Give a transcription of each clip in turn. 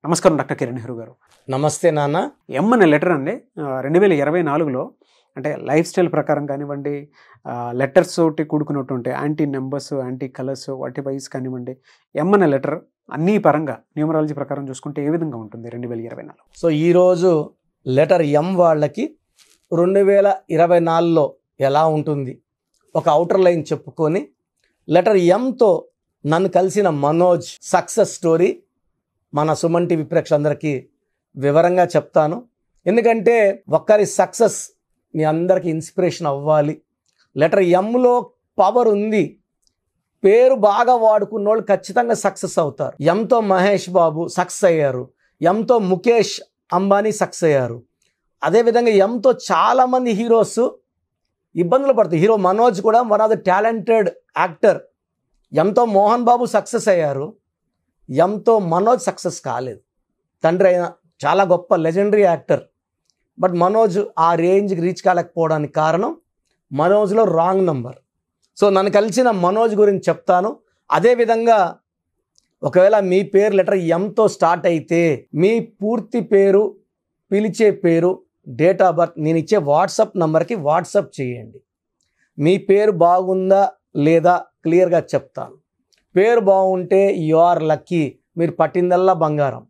నమస్కారం డాక్టర్ కిరణ్ నెహ్రూ గారు. నమస్తే నాన్న. ఎం అనే లెటర్ అండి 2024లో అంటే లైఫ్ స్టైల్ ప్రకారం కానివ్వండి, లెటర్స్ తోటి కూడుకున్నటువంటి యాంటీ నెంబర్స్, యాంటీ కలర్స్, వాటి వైజ్ కానివ్వండి, ఎం అనే లెటర్ అన్ని పరంగా న్యూమరాలజీ ప్రకారం చూసుకుంటే ఏ విధంగా ఉంటుంది 2024? సో ఈరోజు లెటర్ ఎం వాళ్ళకి 2024లో ఎలా ఉంటుంది ఒక అవుటర్ లైన్ చెప్పుకొని, లెటర్ ఎంతో నన్ను కలిసిన మనోజ్ సక్సెస్ స్టోరీ మన సుమన్ టీవీ ప్రేక్షకులందరికీ వివరంగా చెప్తాను. ఎందుకంటే ఒక్కరి సక్సెస్ మీ అందరికీ ఇన్స్పిరేషన్ అవ్వాలి. లెటర్ ఎంలో పవర్ ఉంది. పేరు బాగా వాడుకున్న వాళ్ళు ఖచ్చితంగా సక్సెస్ అవుతారు. ఎంతో మహేష్ బాబు సక్సెస్ అయ్యారు, ఎంతో ముఖేష్ అంబానీ సక్సెస్ అయ్యారు. అదేవిధంగా ఎంతో చాలామంది హీరోస్ ఇబ్బందులు పడుతుంది. హీరో మనోజ్ కూడా one of the talented actor. ఎంతో మోహన్ బాబు సక్సెస్ అయ్యారు, ఎంతో మనోజ్ సక్సెస్ కాలేదు. తండ్రి అయిన చాలా గొప్ప లెజెండరీ యాక్టర్, బట్ మనోజ్ ఆ రేంజ్కి రీచ్ కాలేకపోవడానికి కారణం మనోజ్లో రాంగ్ నంబర్. సో నన్ను కలిసిన మనోజ్ గురించి చెప్తాను. అదేవిధంగా ఒకవేళ మీ పేరు లెటర్ ఎంతో స్టార్ట్ అయితే మీ పూర్తి పేరు, పిలిచే పేరు, డేట్ ఆఫ్ బర్త్ నేను ఇచ్చే వాట్సాప్ నంబర్కి వాట్సాప్ చేయండి. మీ పేరు బాగుందా లేదా క్లియర్గా చెప్తాను. పేరు బాగుంటే యు ఆర్ లక్కీ, మీరు పట్టిందల్లా బంగారం.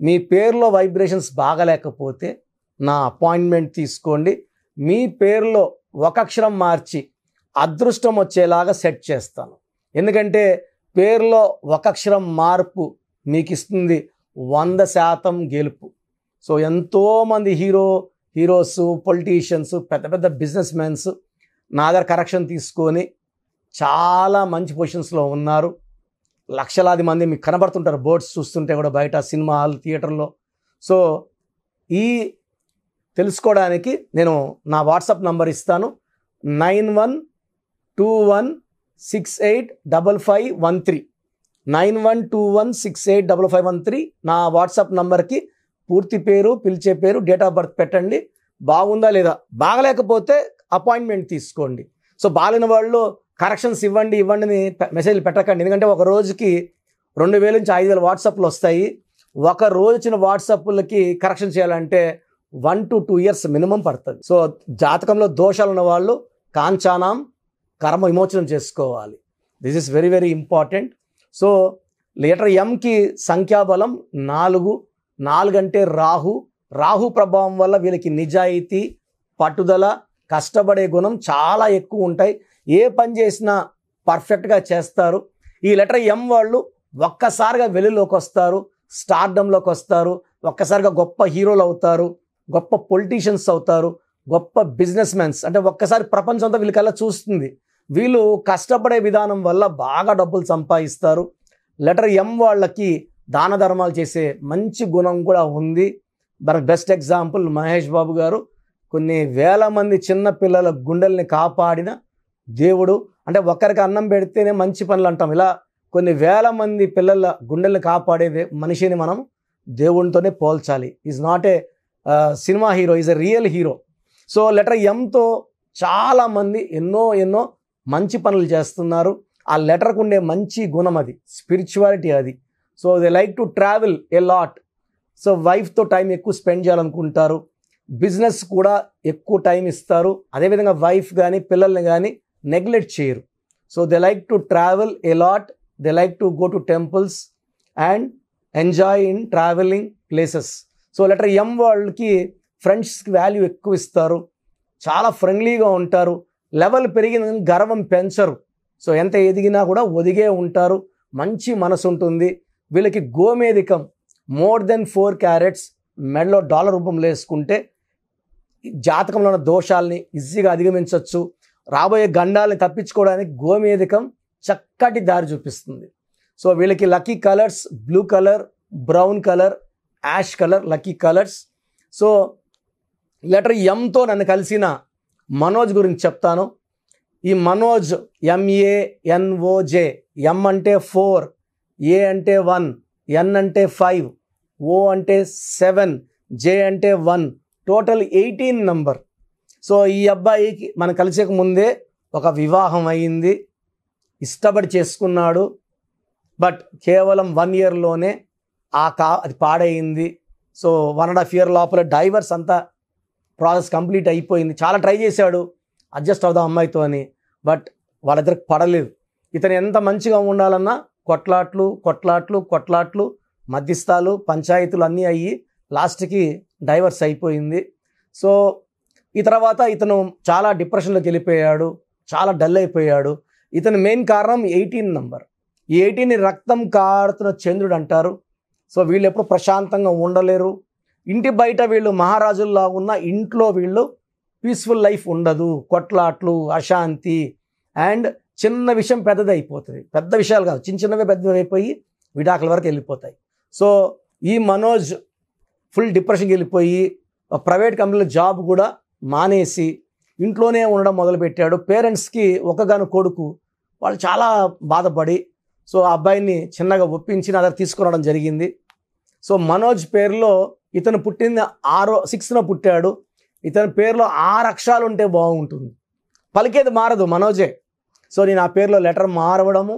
మీ పేరులో వైబ్రేషన్స్ బాగలేకపోతే నా అపాయింట్మెంట్ తీసుకోండి. మీ పేరులో ఒక అక్షరం మార్చి అదృష్టం వచ్చేలాగా సెట్ చేస్తాను. ఎందుకంటే పేరులో ఒక అక్షరం మార్పు మీకు ఇస్తుంది 100% గెలుపు. సో ఎంతోమంది హీరోస్, పొలిటీషియన్స్, పెద్ద పెద్ద బిజినెస్ మెన్స్ నా దగ్గర కరెక్షన్ తీసుకొని చాలా మంచి పొజిషన్స్లో ఉన్నారు. లక్షలాది మంది మీకు కనబడుతుంటారు బోర్డ్స్ చూస్తుంటే కూడా బయట, సినిమా హాల్, థియేటర్లో. సో ఈ తెలుసుకోవడానికి నేను నా వాట్సాప్ నంబర్ ఇస్తాను. 9121685513 9121685513 నా వాట్సాప్ నంబర్కి పూర్తి పేరు, పిలిచే పేరు, డేట్ ఆఫ్ బర్త్ పెట్టండి. బాగుందా లేదా, బాగలేకపోతే అపాయింట్మెంట్ తీసుకోండి. సో బాలిన వాళ్ళు కరెక్షన్స్ ఇవ్వండి అని మెసేజ్లు పెట్టకండి. ఎందుకంటే ఒక రోజుకి 2000 నుంచి 5000 వాట్సాప్లు వస్తాయి. ఒక రోజు వచ్చిన వాట్సాప్లకి కరెక్షన్ చేయాలంటే 1 to 2 years మినిమం పడుతుంది. సో జాతకంలో దోషాలు ఉన్న వాళ్ళు కాంచానాం కర్మ విమోచనం చేసుకోవాలి. This is very very important. So లెటర్ ఎంకి సంఖ్యాబలం 4 అంటే రాహు ప్రభావం వల్ల వీళ్ళకి నిజాయితీ, పట్టుదల, కష్టపడే గుణం చాలా ఎక్కువ ఉంటాయి. ఏ పని చేసినా పర్ఫెక్ట్గా చేస్తారు. ఈ లెటర్ ఎం వాళ్ళు ఒక్కసారిగా వెలుగులోకి వస్తారు, స్టార్డమ్లోకి వస్తారు, ఒక్కసారిగా గొప్ప హీరోలు అవుతారు, గొప్ప పొలిటీషియన్స్ అవుతారు, గొప్ప బిజినెస్ మెన్స్. అంటే ఒక్కసారి ప్రపంచం అంతా వీళ్ళకల్లా చూస్తుంది. వీళ్ళు కష్టపడే విధానం వల్ల బాగా డబ్బులు సంపాదిస్తారు. లెటర్ ఎం వాళ్ళకి దాన ధర్మాలు చేసే మంచి గుణం కూడా ఉంది. మనకు బెస్ట్ ఎగ్జాంపుల్ మహేష్ బాబు గారు. కొన్ని వేల మంది చిన్న పిల్లల గుండెల్ని కాపాడిన దేవుడు. అంటే ఒక్కరికి అన్నం పెడితేనే మంచి పనులు అంటాం. ఇలా కొన్ని వేల మంది పిల్లల గుండెల్ని కాపాడే మనిషిని మనం దేవునితోనే పోల్చాలి. Is not a cinema hero, is a real hero. So letter ఎంతో చాలామంది ఎన్నో మంచి పనులు చేస్తున్నారు. ఆ లెటర్కు ఉండే మంచి గుణం అది, స్పిరిచువాలిటీ అది. So they like to travel a lot. So వైఫ్తో టైం ఎక్కువ స్పెండ్ చేయాలనుకుంటారు. బిజినెస్ కూడా ఎక్కువ టైం ఇస్తారు. అదేవిధంగా వైఫ్ కానీ పిల్లల్ని కానీ నెగ్లెక్ట్ చేయరు. So they like to travel a lot, they like to go to temples and enjoy in travelling places. So letter M వాళ్ళకి ఫ్రెండ్స్కి వాల్యూ ఎక్కువ ఇస్తారు, చాలా ఫ్రెండ్లీగా ఉంటారు. లెవెల్ పెరిగిన గర్వం పెంచరు. సో ఎంత ఎదిగినా కూడా ఒదిగే ఉంటారు. మంచి మనసు ఉంటుంది వీళ్ళకి. గోమేధికం మోర్ దెన్ 4 carats మెడలో డాలర్ రూపంలో వేసుకుంటే జాతకంలో ఉన్న దోషాలని ఈజీగా అధిగమించవచ్చు. రాబోయే గండాలని తప్పించుకోవడానికి గోమేధికం చక్కటి దారి చూపిస్తుంది. సో వీళ్ళకి lucky colours blue colour, brown colour, ash colour lucky colours. So letter ఎంతో నన్ను కలిసిన మనోజ్ గురించి చెప్తాను. ఈ మనోజ్ MANOJ. ఎం అంటే 4, ఏ అంటే 1, ఎన్ అంటే 5, ఓ అంటే 7, జే అంటే 1, టోటల్ 18 నంబర్. సో ఈ అబ్బాయికి మనం కలిసేక ముందే ఒక వివాహం అయింది, ఇష్టపడి చేసుకున్నాడు. బట్ కేవలం 1 yearలోనే అది పాడైంది. సో 1.5 year లోపల డైవర్స్ అంతా ప్రాసెస్ కంప్లీట్ అయిపోయింది. చాలా ట్రై చేశాడు అడ్జస్ట్ అవుదాం అమ్మాయితో అని, బట్ వాళ్ళిద్దరికి పడలేదు. ఇతను ఎంత మంచిగా ఉండాలన్నా కొట్లాట్లు, మధ్యస్థాలు, పంచాయతీలు అన్నీ అయ్యి లాస్ట్కి డైవర్స్ అయిపోయింది. సో ఈ తర్వాత ఇతను చాలా డిప్రెషన్లోకి వెళ్ళిపోయాడు, చాలా డల్ అయిపోయాడు. ఇతని మెయిన్ కారణం 18 నంబర్. ఈ 18ని రక్తం కారుతున్న చంద్రుడు అంటారు. సో వీళ్ళు ఎప్పుడు ప్రశాంతంగా ఉండలేరు. ఇంటి బయట వీళ్ళు మహారాజుల్లా ఉన్న, ఇంట్లో వీళ్ళు పీస్ఫుల్ లైఫ్ ఉండదు. కొట్లాట్లు, అశాంతి, అండ్ చిన్న విషయం పెద్దది అయిపోతుంది. పెద్ద విషయాలు కాదు, చిన్నవే పెద్దవి అయిపోయి విడాకుల వరకు వెళ్ళిపోతాయి. సో ఈ మనోజ్ ఫుల్ డిప్రెషన్కి వెళ్ళిపోయి ప్రైవేట్ కంపెనీలో జాబ్ కూడా మానేసి ఇంట్లోనే ఉండడం మొదలుపెట్టాడు. పేరెంట్స్కి ఒకగాను కొడుకు, వాళ్ళు చాలా బాధపడి సో ఆ అబ్బాయిని చిన్నగా ఒప్పించి నా దగ్గర తీసుకురావడం జరిగింది. సో మనోజ్ పేరులో, ఇతను పుట్టింది 6న పుట్టాడు. ఇతని పేరులో 6 అక్షరాలు ఉంటే బాగుంటుంది. పలికేది మారదు, మనోజే. సో నేను ఆ పేరులో లెటర్ మారవడము,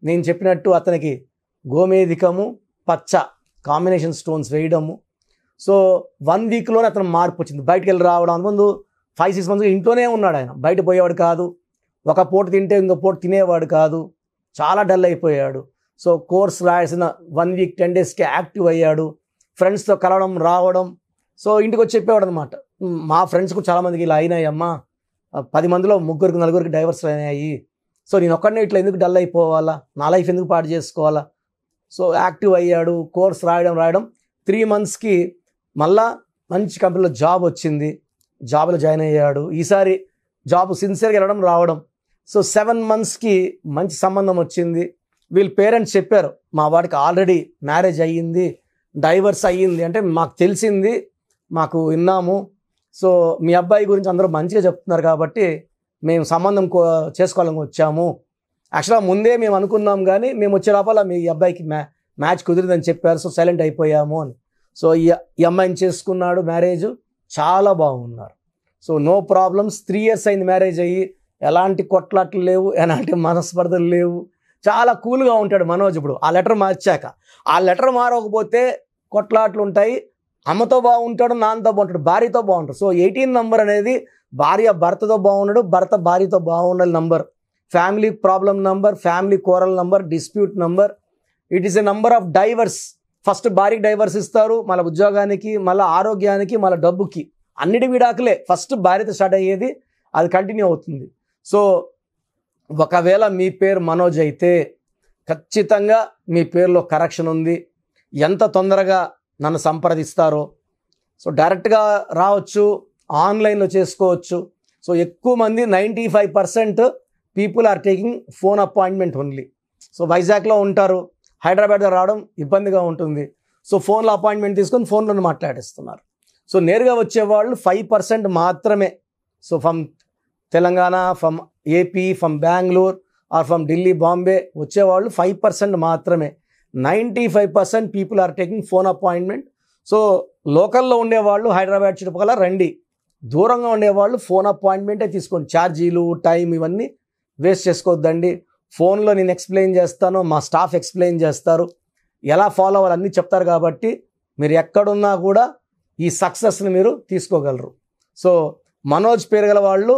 నేను చెప్పినట్టు అతనికి గోమేధికము, పచ్చ కాంబినేషన్ స్టోన్స్ వేయడము. సో 1 weekలోనే అతను మార్పు వచ్చింది. బయటకు వెళ్ళి రావడం. ముందు 5-6 months ఇంట్లోనే ఉన్నాడు ఆయన, బయట పోయేవాడు కాదు. ఒక పూట తింటే ఇంకో పూట తినేవాడు కాదు, చాలా డల్ అయిపోయాడు. సో కోర్స్ రాసిన 1 week 10 daysకి యాక్టివ్ అయ్యాడు. ఫ్రెండ్స్తో కలవడం రావడం. సో ఇంటికి వచ్చి చెప్పేవాడు అనమాట, మా ఫ్రెండ్స్ కూడా చాలామందికి ఇలా అయినాయి అమ్మా, 10 మందిలో 3-4 డైవర్స్ అయినాయి. సో నేను ఒక్కడనే ఇట్లా ఎందుకు డల్ అయిపోవాలా, నా లైఫ్ ఎందుకు పాడు చేసుకోవాలా. సో యాక్టివ్ అయ్యాడు, కోర్స్ రాయడం 3 monthsకి మళ్ళా మంచి కంపెనీలో జాబ్ వచ్చింది. జాబ్లో జాయిన్ అయ్యాడు. ఈసారి జాబ్ సిన్సియర్గా వెళ్ళడం రావడం. సో 7 monthsకి మంచి సంబంధం వచ్చింది. వీళ్ళ పేరెంట్స్ చెప్పారు, మా వాడికి ఆల్రెడీ మ్యారేజ్ అయ్యింది, డైవర్స్ అయ్యింది అంటే మాకు తెలిసింది, మాకు విన్నాము. సో మీ అబ్బాయి గురించి అందరూ మంచిగా చెప్తున్నారు కాబట్టి మేము సంబంధం చేసుకోవాలని వచ్చాము. యాక్చువల్గా ముందే మేము అనుకున్నాం, కానీ మేము వచ్చే లోపల మీ అబ్బాయికి మ్యాచ్ కుదిరిందని చెప్పారు. సో సైలెంట్ అయిపోయాము అని. సో ఈ అమ్మాయిని చేసుకున్నాడు, మ్యారేజ్ చాలా బాగున్నారు. So no problems. 3 years అయింది మ్యారేజ్ అయ్యి, ఎలాంటి కొట్లాట్లు లేవు, ఎలాంటి మనస్పర్ధలు లేవు, చాలా కూల్గా ఉంటాడు మనోజ్. ఇప్పుడు ఆ లెటర్ మార్చాక, ఆ లెటర్ మారకపోతే కొట్లాట్లు ఉంటాయి. అమ్మతో బాగుంటాడు, నాన్నతో బాగుంటాడు, భార్యతో బాగుంటాడు. సో 18 నంబర్ అనేది భార్య భర్తతో బాగున్నాడు, భర్త భార్యతో బాగుండాలి number. Family problem number, family coral number, dispute number. It is a number of divorce. First భార్యకి డైవర్స్ ఇస్తారు, మళ్ళీ ఉద్యోగానికి, మళ్ళీ ఆరోగ్యానికి, మళ్ళీ డబ్బుకి, అన్నిటి విడాకులే. ఫస్ట్ భార్యతో స్టార్ట్ అయ్యేది, అది కంటిన్యూ అవుతుంది. సో ఒకవేళ మీ పేరు మనోజ్ అయితే ఖచ్చితంగా మీ పేరులో కరెక్షన్ ఉంది. ఎంత తొందరగా నన్ను సంప్రదిస్తారో, సో డైరెక్ట్గా రావచ్చు, ఆన్లైన్లో చేసుకోవచ్చు. సో ఎక్కువ మంది 95% people are taking phone appointment only. So వైజాగ్లో ఉంటారు, హైదరాబాద్ రావడం ఇబ్బందిగా ఉంటుంది. సో ఫోన్లో అపాయింట్మెంట్ తీసుకొని ఫోన్లో మాట్లాడిస్తున్నారు. సో నేరుగా వచ్చేవాళ్ళు 5% మాత్రమే. So from Telangana, from AP, from Bengaluru or from Delhi, Bombay వచ్చేవాళ్ళు 5% మాత్రమే. 95% people are taking phone appointment. So లోకల్లో ఉండేవాళ్ళు హైదరాబాద్ చుట్టుపక్కల రండి, దూరంగా ఉండేవాళ్ళు ఫోన్ అపాయింట్మెంటే తీసుకోండి. ఛార్జీలు, టైం ఇవన్నీ వేస్ట్ చేసుకోవద్దండి. ఫోన్లో నేను ఎక్స్ప్లెయిన్ చేస్తాను, మా స్టాఫ్ ఎక్స్ప్లెయిన్ చేస్తారు, ఎలా ఫాలో అవ్వాలి అన్నీ చెప్తారు. కాబట్టి మీరు ఎక్కడున్నా కూడా ఈ సక్సెస్ని మీరు తీసుకోగలరు. సో మనోజ్ పేరు గల వాళ్ళు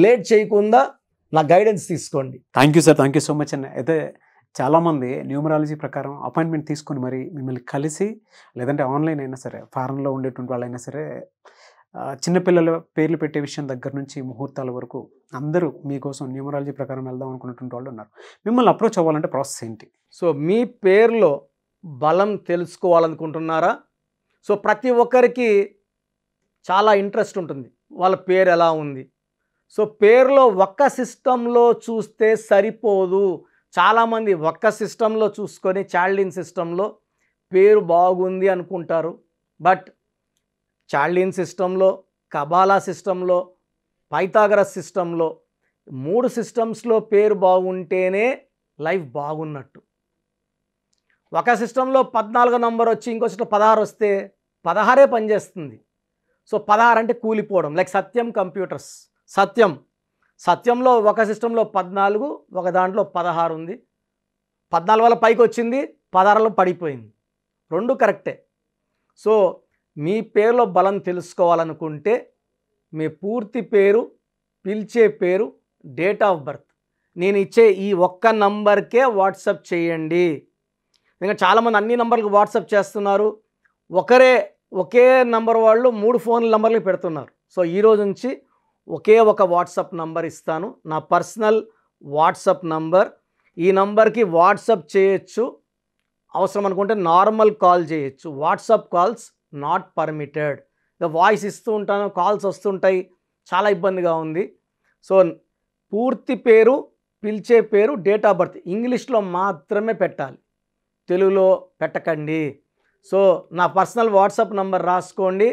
లేట్ చేయకుండా నా గైడెన్స్ తీసుకోండి. Thank you sir, thank you so much అన్న. అయితే చాలామంది న్యూమరాలజీ ప్రకారం అపాయింట్మెంట్ తీసుకొని మరి మిమ్మల్ని కలిసి, లేదంటే ఆన్లైన్ అయినా సరే, ఫారెన్లో ఉండేటువంటి వాళ్ళైనా సరే, చిన్నపిల్లల పేర్లు పెట్టే విషయం దగ్గర నుంచి ముహూర్తాల వరకు అందరూ మీకోసం న్యూమరాలజీ ప్రకారం వెళ్దాం అనుకున్నటువంటి వాళ్ళు ఉన్నారు. మిమ్మల్ని అప్రోచ్ అవ్వాలంటే ప్రాసెస్ ఏంటి? సో మీ పేరులో బలం తెలుసుకోవాలనుకుంటున్నారా? సో ప్రతి ఒక్కరికి చాలా ఇంట్రెస్ట్ ఉంటుంది, వాళ్ళ పేరు ఎలా ఉంది. సో పేరులో ఒక్క సిస్టంలో చూస్తే సరిపోదు. చాలామంది ఒక్క సిస్టంలో చూసుకొని చాల్డిన్ సిస్టంలో పేరు బాగుంది అనుకుంటారు. బట్ చాల్డిన్ సిస్టంలో, కబాలా సిస్టంలో, పైథాగరస్ సిస్టంలో 3 సిస్టమ్స్లో పేరు బాగుంటేనే లైఫ్ బాగున్నట్టు. ఒక సిస్టంలో 14 నంబర్ వచ్చి ఇంకో సిస్టంలో 16 వస్తే 16 పనిచేస్తుంది. సో 16 అంటే కూలిపోవడం. లైక్ సత్యం కంప్యూటర్స్, సత్యంలో ఒక సిస్టంలో 14, ఒక దాంట్లో 16 ఉంది. 14 వల్ల పైకి వచ్చింది, 16లో పడిపోయింది. రెండు కరెక్టే. సో మీ పేరులో బలం తెలుసుకోవాలనుకుంటే మీ పూర్తి పేరు, పిలిచే పేరు, డేట్ ఆఫ్ బర్త్ నేను ఇచ్చే ఈ ఒక్క నంబర్కే వాట్సాప్ చేయండి. ఇంకా చాలామంది అన్ని నంబర్లకు వాట్సాప్ చేస్తున్నారు. ఒకే నంబర్ వాళ్ళు 3 ఫోన్ నంబర్లు పెడుతున్నారు. సో ఈరోజు నుంచి ఒకే ఒక వాట్సాప్ నంబర్ ఇస్తాను, నా పర్సనల్ వాట్సాప్ నంబర్. ఈ నంబర్కి వాట్సాప్ చేయొచ్చు, అవసరం అనుకుంటే నార్మల్ కాల్ చేయొచ్చు. WhatsApp calls not permitted. Voice ఇస్తూ ఉంటాను, కాల్స్ వస్తుంటాయి, చాలా ఇబ్బందిగా ఉంది. సో పూర్తి పేరు, పిలిచే పేరు, డేట్ ఆఫ్ బర్త్ ఇంగ్లీష్లో మాత్రమే పెట్టాలి, తెలుగులో పెట్టకండి. సో నా పర్సనల్ వాట్సాప్ నంబర్ రాసుకోండి,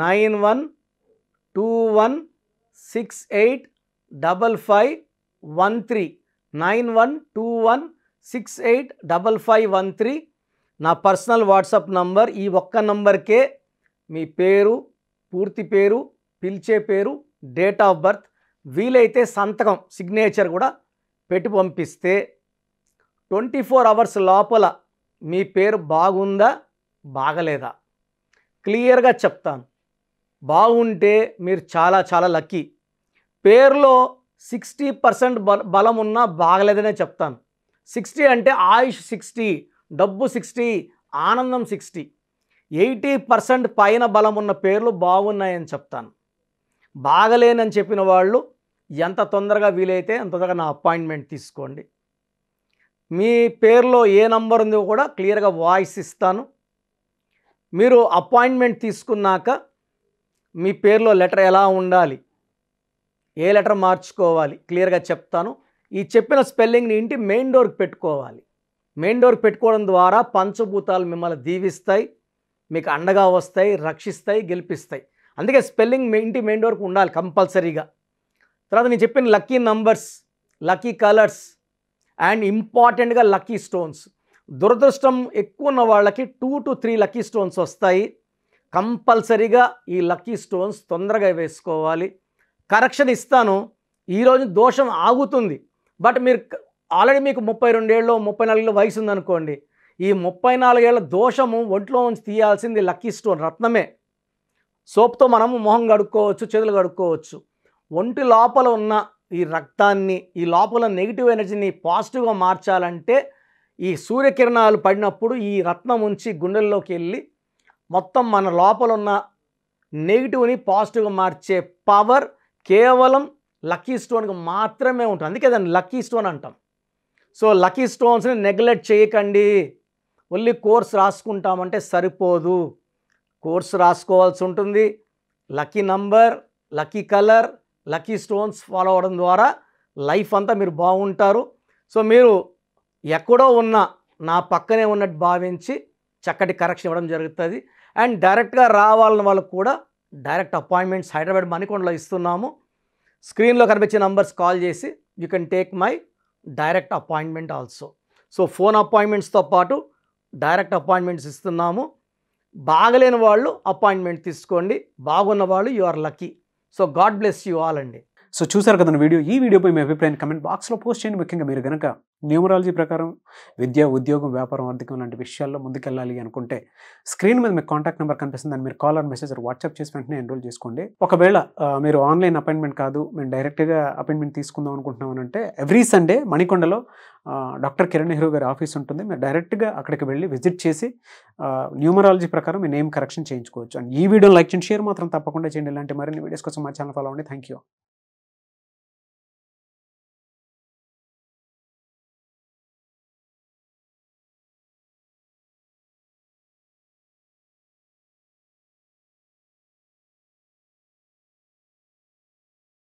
9121685513 9121685513 నా పర్సనల్ వాట్సాప్ నంబర్. ఈ ఒక్క నంబర్కే మీ పేరు, పూర్తి పేరు, పిలిచే పేరు, డేట్ ఆఫ్ బర్త్, వీలైతే సంతకం సిగ్నేచర్ కూడా పెట్టి పంపిస్తే 24 అవర్స్ లోపల మీ పేరు బాగుందా బాగలేదా క్లియర్గా చెప్తాను. బాగుంటే మీరు చాలా చాలా లక్కీ. పేరులో 60% బలం ఉన్నా బాగలేదనే చెప్తాను. 60 అంటే ఆయుష్ 60, డబ్బు 60, ఆనందం 60. 80% పైన బలం ఉన్న పేర్లు బాగున్నాయని చెప్తాను. బాగలేనని చెప్పిన వాళ్ళు ఎంత తొందరగా వీలైతే అంత తొందరగా నా అపాయింట్మెంట్ తీసుకోండి. మీ పేరులో ఏ నంబర్ ఉందో కూడా క్లియర్గా వాయిస్ ఇస్తాను. మీరు అపాయింట్మెంట్ తీసుకున్నాక మీ పేరులో లెటర్ ఎలా ఉండాలి, ఏ లెటర్ మార్చుకోవాలి క్లియర్గా చెప్తాను. ఈ చెప్పిన స్పెల్లింగ్ని ఇంటి మెయిన్ డోర్కి పెట్టుకోవాలి. మెయిన్ డోర్కి పెట్టుకోవడం ద్వారా పంచభూతాలు మిమ్మల్ని దీవిస్తాయి, మీకు అండగా వస్తాయి, రక్షిస్తాయి, గెలిపిస్తాయి. అందుకే స్పెల్లింగ్ ఇంటి మెయిన్ డోర్కి ఉండాలి కంపల్సరీగా. తర్వాత నేను చెప్పిన lucky numbers, lucky colours and ఇంపార్టెంట్గా లక్కీ స్టోన్స్. దురదృష్టం ఎక్కువ ఉన్న వాళ్ళకి 2 to 3 లక్కీ స్టోన్స్ వస్తాయి. కంపల్సరీగా ఈ లక్కీ స్టోన్స్ తొందరగా వేసుకోవాలి. కరెక్షన్ ఇస్తాను. ఈరోజు దోషం ఆగుతుంది, బట్ మీరు ఆల్రెడీ మీకు 32 ఏళ్ళు 34 ఏళ్ళ వయసు ఉందనుకోండి, ఈ 34 ఏళ్ళ దోషము ఒంట్లో నుంచి తీయాల్సింది లక్కీ స్టోన్, రత్నమే. సోప్తో మనము మొహం కడుక్కోవచ్చు, చేతులు కడుక్కోవచ్చు. ఒంటి లోపల ఉన్న ఈ రక్తాన్ని, ఈ లోపల నెగిటివ్ ఎనర్జీని పాజిటివ్గా మార్చాలంటే ఈ సూర్యకిరణాలు పడినప్పుడు ఈ రత్నం ఉంచి గుండెల్లోకి వెళ్ళి మొత్తం మన లోపల ఉన్న నెగిటివ్ని పాజిటివ్గా మార్చే పవర్ కేవలం లక్కీ స్టోన్కి మాత్రమే ఉంటుంది. అందుకే దాన్ని లక్కీ స్టోన్ అంటాం. సో లక్కీ స్టోన్స్ని నెగ్లెక్ట్ చేయకండి. ఓన్లీ కోర్స్ రాసుకుంటామంటే సరిపోదు, కోర్స్ రాసుకోవాల్సి ఉంటుంది. Lucky number, lucky colour, lucky stones follow అవ్వడం ద్వారా లైఫ్ అంతా మీరు బాగుంటారు. సో మీరు ఎక్కడో ఉన్న నా పక్కనే ఉన్నట్టు భావించి చక్కటి కరెక్షన్ ఇవ్వడం జరుగుతుంది. అండ్ డైరెక్ట్గా రావాలని వాళ్ళకు కూడా డైరెక్ట్ అపాయింట్మెంట్స్ హైదరాబాద్ మణికొండలో ఇస్తున్నాము. స్క్రీన్లో కనిపించే నంబర్స్ కాల్ చేసి you can take my direct appointment also. So phone అపాయింట్మెంట్స్తో పాటు డైరెక్ట్ అపాయింట్మెంట్స్ ఇస్తున్నాము. బాగలేని వాళ్ళు అపాయింట్మెంట్ తీసుకోండి, బాగున్న వాళ్ళు you are lucky. So God bless you all అండి. సో చూసారు కదా వీడియో. ఈ వీడియోపై మీ అభిప్రాయాన్ని కమెంట్ బాక్స్లో పోస్ట్ చేయండి. ముఖ్యంగా మీరు కనుక న్యూమరాలజీ ప్రకారం విద్య, ఉద్యోగం, వ్యాపారం, ఆర్థికం లాంటి విషయాల్లో ముందుకెళ్ళాలి అనుకుంటే స్క్రీన్ మీద మీకు కాంటాక్ట్ నెంబర్ కనిపిస్తుంది, దాన్ని మీరు కాల్ ఆర్ మెసేజ్ వాట్సాప్ చేసి వెంటనే ఎన్రోల్ చేసుకోండి. ఒకవేళ మీరు ఆన్లైన్ అపాయింట్మెంట్ కాదు, మేము డైరెక్ట్గా అపాయింట్మెంట్ తీసుకుందాం అనుకుంటున్నాం అంటే ఎవ్రీ సండే మణికొండలో డాక్టర్ కిరణ్ నెహ్రూ గారి ఆఫీస్ ఉంటుంది. మీరు డైరెక్ట్గా అక్కడికి వెళ్ళి విజిట్ చేసి న్యూమరాలజీ ప్రకారం మీ నేమ్ కరెక్షన్ చేయించుకోవచ్చు. అండ్ ఈ వీడియోని లైక్ చేయండి, షేర్ మాత్రం తప్పకుండా చేయండి. ఇలాంటి మరిన్ని వీడియోస్ కోసం మా ఛానల్ ఫాలో అవ్వండి. Thank you.